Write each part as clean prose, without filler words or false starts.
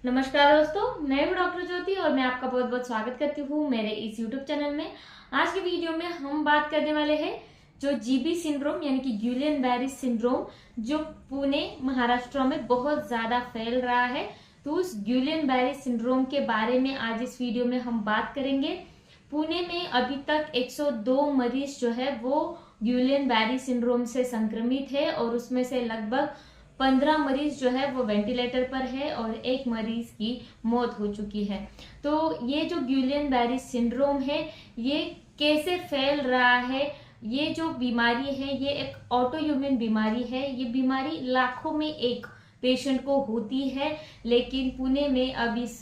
नमस्कार दोस्तों, मैं हूं डॉक्टर ज्योति और मैं आपका बहुत बहुत स्वागत करती हूं मेरे इस यूट्यूब चैनल में। आज की वीडियो में हम बात करने वाले हैं जो जीबी सिंड्रोम यानी कि गुइलियन बैरी सिंड्रोम जो पुणे महाराष्ट्र में बहुत ज्यादा फैल रहा है। तो उस गुइलियन बैरी सिंड्रोम के बारे में आज इस वीडियो में हम बात करेंगे। पुणे में अभी तक 102 मरीज जो है वो गुइलियन बैरी सिंड्रोम से संक्रमित है और उसमें से लगभग 15 मरीज जो है वो वेंटिलेटर पर है और एक मरीज की मौत हो चुकी है। तो ये जो गुइलियन बैरी सिंड्रोम है ये कैसे फैल रहा है, ये जो बीमारी है ये एक ऑटोइम्यून बीमारी है। ये बीमारी लाखों में एक पेशेंट को होती है, लेकिन पुणे में अब इस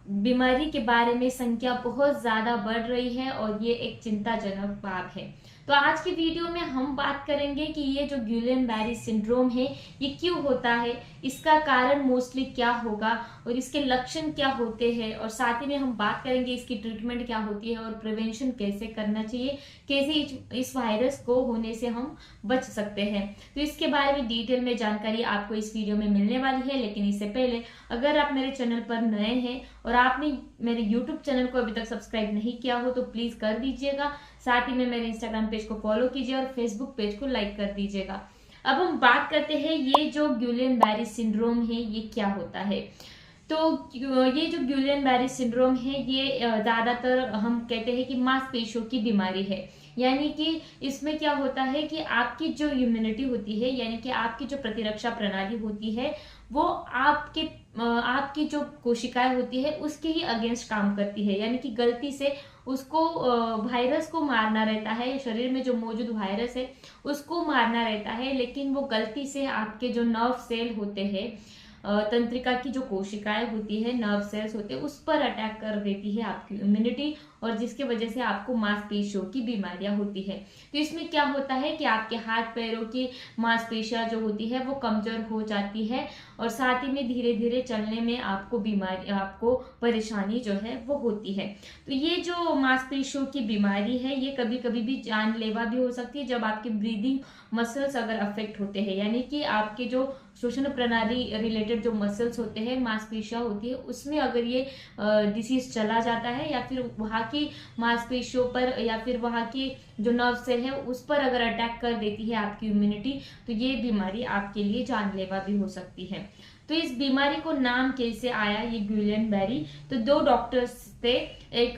बीमारी के बारे में संख्या बहुत ज्यादा बढ़ रही है और ये एक चिंताजनक बात है। तो आज की वीडियो में हम बात करेंगे कि ये जो गुइलियन बैरी सिंड्रोम है ये क्यों होता है, इसका कारण मोस्टली क्या होगा और इसके लक्षण क्या होते हैं, और साथ ही में हम बात करेंगे इसकी ट्रीटमेंट क्या होती है और प्रिवेंशन कैसे करना चाहिए, कैसे इस वायरस को होने से हम बच सकते हैं। तो इसके बारे में डिटेल में जानकारी आपको इस वीडियो में मिलने वाली है। लेकिन इससे पहले अगर आप मेरे चैनल पर नए हैं और आपने मेरे यूट्यूब चैनल को अभी तक सब्सक्राइब नहीं किया हो तो प्लीज कर दीजिएगा। साथ ही में मेरे इंस्टाग्राम पेज को फॉलो कीजिए और फेसबुक पेज को लाइक कर दीजिएगा। अब हम बात करते हैं ये जो गुइलियन बैरी सिंड्रोम है ये क्या होता है। तो ये जो गुइलियन बैरी सिंड्रोम है ये ज्यादातर हम कहते हैं कि मांसपेशियों की बीमारी है। यानी कि इसमें क्या होता है कि आपकी जो इम्यूनिटी होती है यानी कि आपकी जो प्रतिरक्षा प्रणाली होती है वो आपकी जो कोशिकाएं होती है उसके ही अगेंस्ट काम करती है। यानी कि गलती से उसको वायरस को मारना रहता है, शरीर में जो मौजूद वायरस है उसको मारना रहता है, लेकिन वो गलती से आपके जो नर्व सेल होते हैं, तंत्रिका की जो कोशिकाएं होती है, नर्व सेल्स होते हैं, उस पर अटैक कर देती है आपकी इम्यूनिटी और जिसके वजह से आपको मांसपेशियों की बीमारियां होती है। तो इसमें क्या होता है कि आपके हाथ पैरों की मांसपेशियां जो होती है वो कमजोर हो जाती है और साथ ही में धीरे धीरे चलने में आपको परेशानी जो है वो होती है। तो ये जो मांसपेशियों की बीमारी है ये कभी कभी भी जानलेवा भी हो सकती है जब आपके ब्रीदिंग मसल्स अगर अफेक्ट होते हैं। यानी कि आपके जो श्वसन प्रणाली रिलेटेड जो मसल्स होते हैं, मांसपेशियां होती है, उसमें अगर ये डिसीज चला जाता है या फिर वहां की मांसपेशियों पर या फिर वहां की जो नर्व सेल है उस पर अगर अटैक कर देती है आपकी इम्यूनिटी, तो ये बीमारी आपके लिए जानलेवा भी हो सकती है। तो इस बीमारी को नाम कैसे आया ये गुइलियन बैरी? तो दो डॉक्टर्स थे, एक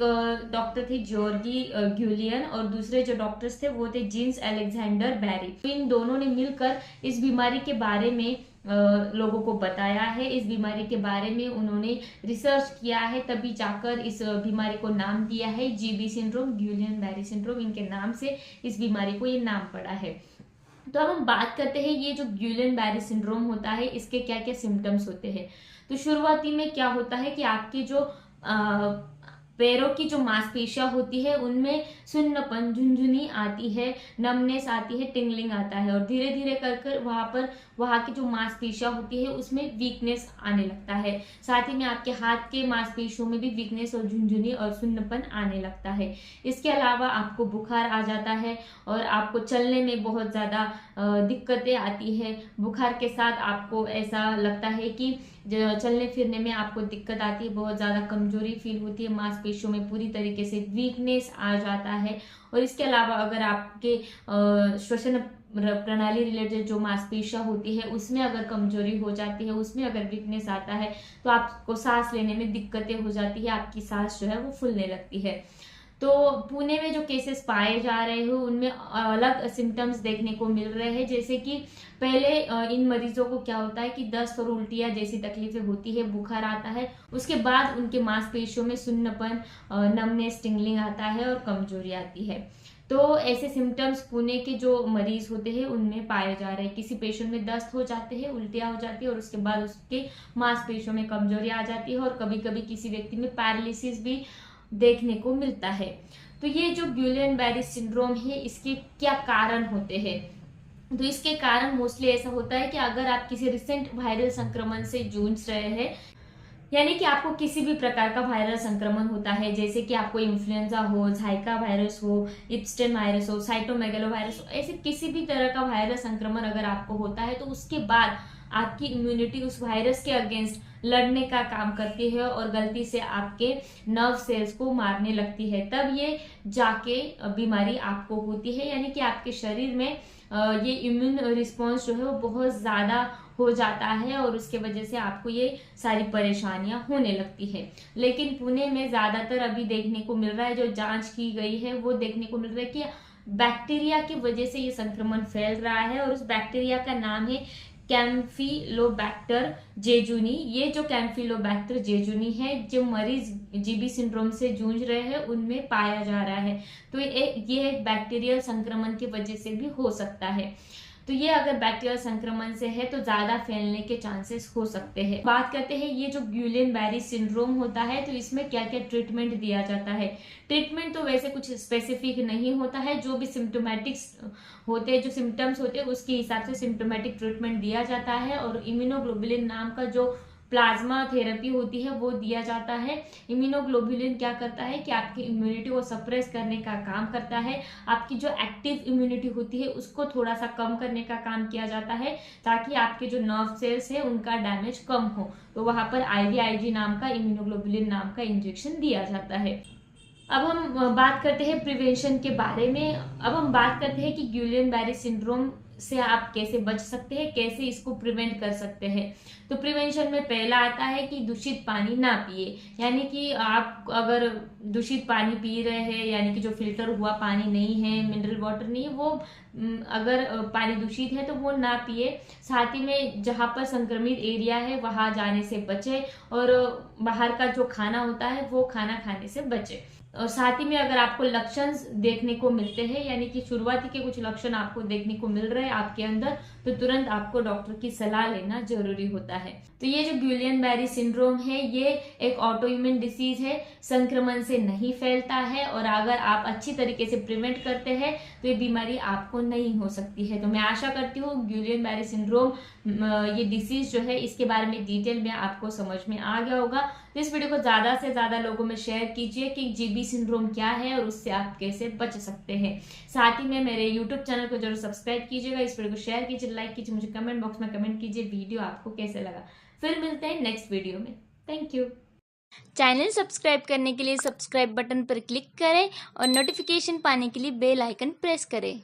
डॉक्टर थे जॉर्गी गुइलियन और दूसरे जो डॉक्टर्स थे वो थे जीन्स अलेक्जेंडर बैरी। तो इन दोनों ने मिलकर इस बीमारी के बारे में लोगों को बताया है। इस बीमारी के बारे में उन्होंने रिसर्च किया है, तभी जाकर इस बीमारी को नाम दिया है जीबी सिंड्रोम, गुइलियन बैरी सिंड्रोम। इनके नाम से इस बीमारी को ये नाम पड़ा है। तो अब हम बात करते हैं ये जो गुइलियन बैरी सिंड्रोम होता है इसके क्या क्या सिम्टम्स होते हैं। तो शुरुआती में क्या होता है कि आपके जो पैरों की जो मांसपेशियां होती है उनमें सुन्नपन, झुंझुनी आती है, नमनेस आती है, टिंगलिंग आता है और धीरे धीरे कर वहां की जो मांसपेशियां होती है उसमें वीकनेस आने लगता है। साथ ही में आपके हाथ के मांसपेशियों में भी वीकनेस और झुंझुनी और सुन्नपन आने लगता है। इसके अलावा आपको बुखार आ जाता है और आपको चलने में बहुत ज्यादा दिक्कतें आती है। बुखार के साथ आपको ऐसा लगता है कि चलने फिरने में आपको दिक्कत आती है, बहुत ज्यादा कमजोरी फील होती है, मांसपेशियों में पूरी तरीके से वीकनेस आ जाता है। और इसके अलावा अगर आपके श्वसन प्रणाली रिलेटेड जो मांसपेशियां होती है उसमें अगर कमजोरी हो जाती है, उसमें अगर वीकनेस आता है तो आपको सांस लेने में दिक्कतें हो जाती है, आपकी सांस जो है वो फूलने लगती है। तो पुणे में जो केसेस पाए जा रहे हैं उनमें अलग सिम्टम्स देखने को मिल रहे हैं। जैसे कि पहले इन मरीजों को क्या होता है कि दस्त और उल्टियां जैसी तकलीफें होती है, बुखार आता है, उसके बाद उनके मांसपेशियों में सुन्नपन, नमनेस, टिंगलिंग आता है और कमजोरी आती है। तो ऐसे सिम्टम्स पुणे के जो मरीज होते हैं उनमें पाए जा रहे हैं। किसी पेशेंट में दस्त हो जाते हैं, उल्टियां हो जाती है और उसके बाद उसके मांसपेशियों में कमजोरी आ जाती है और कभी कभी किसी व्यक्ति में पैरालिसिस भी देखने को मिलता है। तो ये जो गुइलियन बैरी सिंड्रोम है इसके क्या कारण होते हैं? तो इसके कारण मोस्टली ऐसा होता है कि अगर आप किसी रिसेंट वायरल संक्रमण से जूझ रहे हैं, यानी कि आपको किसी भी प्रकार का वायरल संक्रमण होता है, जैसे कि आपको इन्फ्लुएंजा हो, झाइका वायरस हो, इप्स्टेन वायरस हो, साइटोमेगालो वायरस हो, ऐसे किसी भी तरह का वायरल संक्रमण अगर आपको होता है तो उसके बाद आपकी इम्यूनिटी उस वायरस के अगेंस्ट लड़ने का काम करती है और गलती से आपके नर्व सेल्स को मारने लगती है, तब ये जाके बीमारी आपको होती है। यानी कि आपके शरीर में ये इम्यून रिस्पॉन्स जो है वो बहुत ज्यादा हो जाता है और उसके वजह से आपको ये सारी परेशानियां होने लगती है। लेकिन पुणे में ज्यादातर अभी देखने को मिल रहा है, जो जांच की गई है वो देखने को मिल रहा है कि बैक्टीरिया की वजह से ये संक्रमण फैल रहा है और उस बैक्टीरिया का नाम है कैम्फिलोबैक्टर जेजुनी। ये जो कैम्फिलोबैक्टर जेजुनी है, जो मरीज जीबी सिंड्रोम से जूझ रहे हैं उनमें पाया जा रहा है। तो ये एक बैक्टीरियल संक्रमण की वजह से भी हो सकता है। तो ये अगर बैक्टीरियल संक्रमण से है तो ज्यादा फैलने के चांसेस हो सकते हैं। बात करते हैं ये जो गुइलेन बैरी सिंड्रोम होता है तो इसमें क्या क्या ट्रीटमेंट दिया जाता है। ट्रीटमेंट तो वैसे कुछ स्पेसिफिक नहीं होता है, जो भी सिम्टोमेटिक्स होते हैं, जो सिम्टम्स होते हैं उसके हिसाब से सिम्टोमेटिक ट्रीटमेंट दिया जाता है और इम्यूनोग्लोबुलिन नाम का जो प्लाज्मा थेरेपी होती है वो दिया जाता है। इम्यूनोग्लोबुलिन क्या करता है कि आपकी इम्यूनिटी को सप्रेस करने का काम करता है। आपकी जो एक्टिव इम्यूनिटी होती है उसको थोड़ा सा कम करने का काम किया जाता है, ताकि आपके जो नर्व सेल्स है उनका डैमेज कम हो। तो वहां पर IVIG नाम का इम्यूनोग्लोबुलिन नाम का इंजेक्शन दिया जाता है। अब हम बात करते हैं प्रिवेंशन के बारे में। अब हम बात करते हैं कि गुइलेन बैरी सिंड्रोम से आप कैसे बच सकते हैं, कैसे इसको प्रिवेंट कर सकते हैं। तो प्रिवेंशन में पहला आता है कि दूषित पानी ना पिए। यानी कि आप अगर दूषित पानी पी रहे हैं, यानी कि जो फिल्टर हुआ पानी नहीं है, मिनरल वाटर नहीं है, वो अगर पानी दूषित है तो वो ना पिए। साथ ही में जहाँ पर संक्रमित एरिया है वहां जाने से बचे और बाहर का जो खाना होता है वो खाना खाने से बचे। और साथ ही में अगर आपको लक्षण देखने को मिलते हैं, यानी कि शुरुआती के कुछ लक्षण आपको देखने को मिल रहे हैं आपके अंदर, तो तुरंत आपको डॉक्टर की सलाह लेना जरूरी होता है। तो ये जो गुइलेन बैरी सिंड्रोम है ये एक ऑटोइम्यून डिसीज है, संक्रमण से नहीं फैलता है और अगर आप अच्छी तरीके से प्रिवेंट करते हैं तो ये बीमारी आपको नहीं हो सकती है। तो मैं आशा करती हूँ गुइलेन बैरी सिंड्रोम ये डिसीज जो है इसके बारे में डिटेल में आपको समझ में आ गया होगा। तो इस वीडियो को ज्यादा से ज्यादा लोगों में शेयर कीजिए कि जीबी सिंड्रोम क्या है और उससे आप कैसे बच सकते हैं। साथ ही में मेरे यूट्यूब चैनल को जरूर सब्सक्राइब कीजिएगा, इस वीडियो को शेयर कीजिए, लाइक कीजिए, मुझे कमेंट बॉक्स में कमेंट कीजिए वीडियो आपको कैसे लगा। फिर मिलते हैं नेक्स्ट वीडियो में। Thank you. चैनल सब्सक्राइब करने के लिए सब्सक्राइब बटन पर क्लिक करें और नोटिफिकेशन पाने के लिए बेल आइकन प्रेस करें।